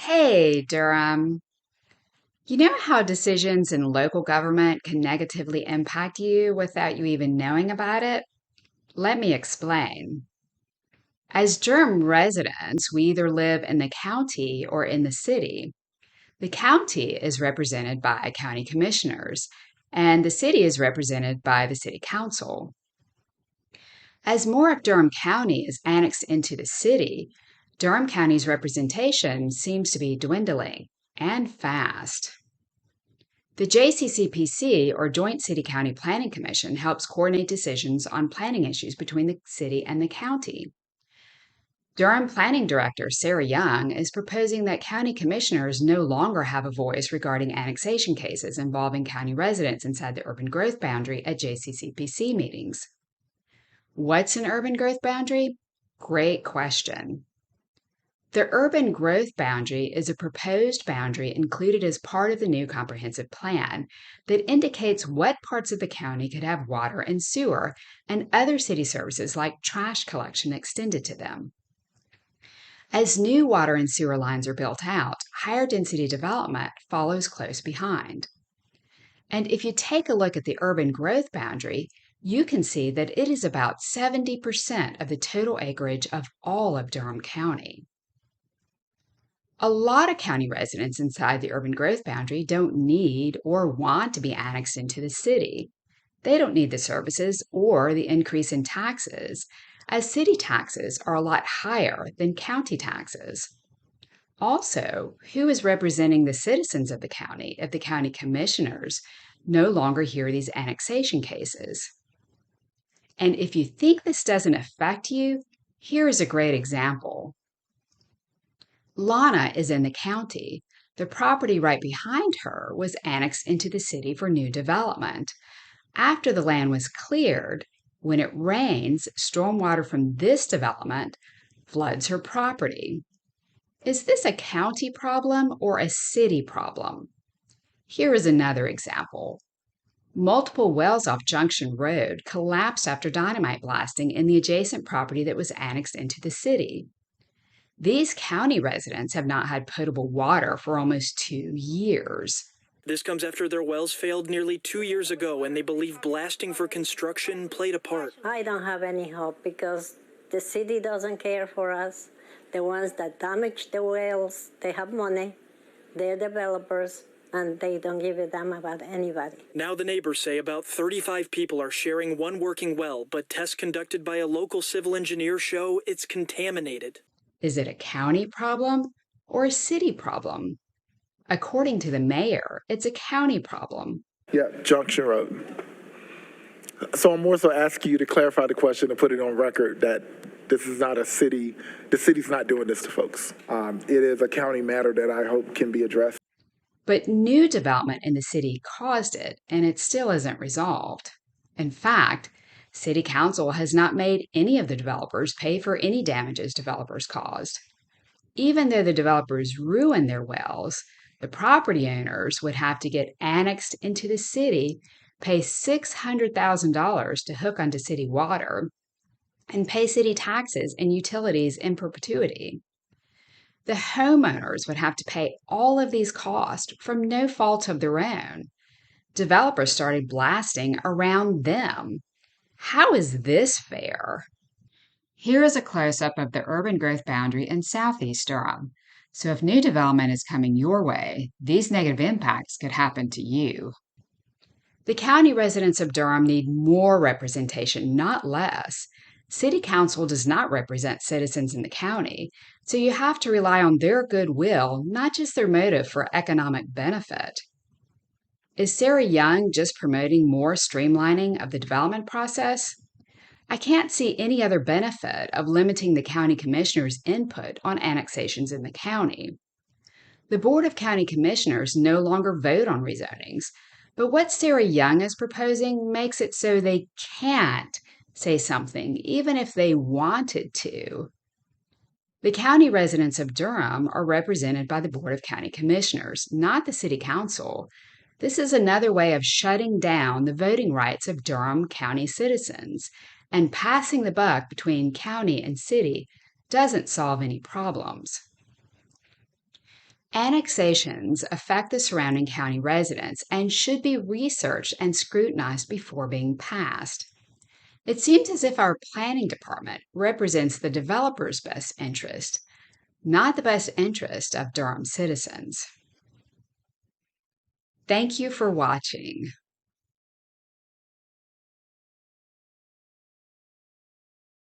Hey, Durham. You know how decisions in local government can negatively impact you without you even knowing about it? Let me explain. As Durham residents, we either live in the county or in the city. The county is represented by county commissioners, and the city is represented by the city council. As more of Durham County is annexed into the city, Durham County's representation seems to be dwindling, and fast. The JCCPC, or Joint City County Planning Commission, helps coordinate decisions on planning issues between the city and the county. Durham Planning Director Sarah Young is proposing that county commissioners no longer have a voice regarding annexation cases involving county residents inside the urban growth boundary at JCCPC meetings. What's an urban growth boundary? Great question. The urban growth boundary is a proposed boundary included as part of the new comprehensive plan that indicates what parts of the county could have water and sewer and other city services like trash collection extended to them. As new water and sewer lines are built out, higher density development follows close behind. And if you take a look at the urban growth boundary, you can see that it is about 70% of the total acreage of all of Durham County. A lot of county residents inside the urban growth boundary don't need or want to be annexed into the city. They don't need the services or the increase in taxes, as city taxes are a lot higher than county taxes. Also, who is representing the citizens of the county if the county commissioners no longer hear these annexation cases? And if you think this doesn't affect you, here is a great example. Lana is in the county. The property right behind her was annexed into the city for new development. After the land was cleared, when it rains, stormwater from this development floods her property. Is this a county problem or a city problem? Here is another example. Multiple wells off Junction Road collapsed after dynamite blasting in the adjacent property that was annexed into the city. These county residents have not had potable water for almost 2 years. This comes after their wells failed nearly 2 years ago, and they believe blasting for construction played a part. I don't have any hope because the city doesn't care for us. The ones that damage the wells, they have money, they're developers, and they don't give a damn about anybody. Now the neighbors say about 35 people are sharing one working well, but tests conducted by a local civil engineer show it's contaminated. Is it a county problem or a city problem? According to the mayor, it's a county problem. Yeah, Junction Road. So I'm more so asking you to clarify the question and put it on record that this is not a city, the city's not doing this to folks. It is a county matter that I hope can be addressed. But new development in the city caused it, and it still isn't resolved. In fact, City Council has not made any of the developers pay for any damages developers caused. Even though the developers ruined their wells, the property owners would have to get annexed into the city, pay $600,000 to hook onto city water, and pay city taxes and utilities in perpetuity. The homeowners would have to pay all of these costs from no fault of their own. Developers started blasting around them. How is this fair? Here is a close-up of the urban growth boundary in southeast Durham. So if new development is coming your way, these negative impacts could happen to you. The county residents of Durham need more representation, not less. City Council does not represent citizens in the county, so you have to rely on their goodwill, not just their motive for economic benefit. Is Sarah Young just promoting more streamlining of the development process? I can't see any other benefit of limiting the county commissioners' input on annexations in the county. The Board of County Commissioners no longer vote on rezonings, but what Sarah Young is proposing makes it so they can't say something, even if they wanted to. The county residents of Durham are represented by the Board of County Commissioners, not the City Council. This is another way of shutting down the voting rights of Durham County citizens, and passing the buck between county and city doesn't solve any problems. Annexations affect the surrounding county residents and should be researched and scrutinized before being passed. It seems as if our planning department represents the developer's best interest, not the best interest of Durham citizens. Thank you for watching.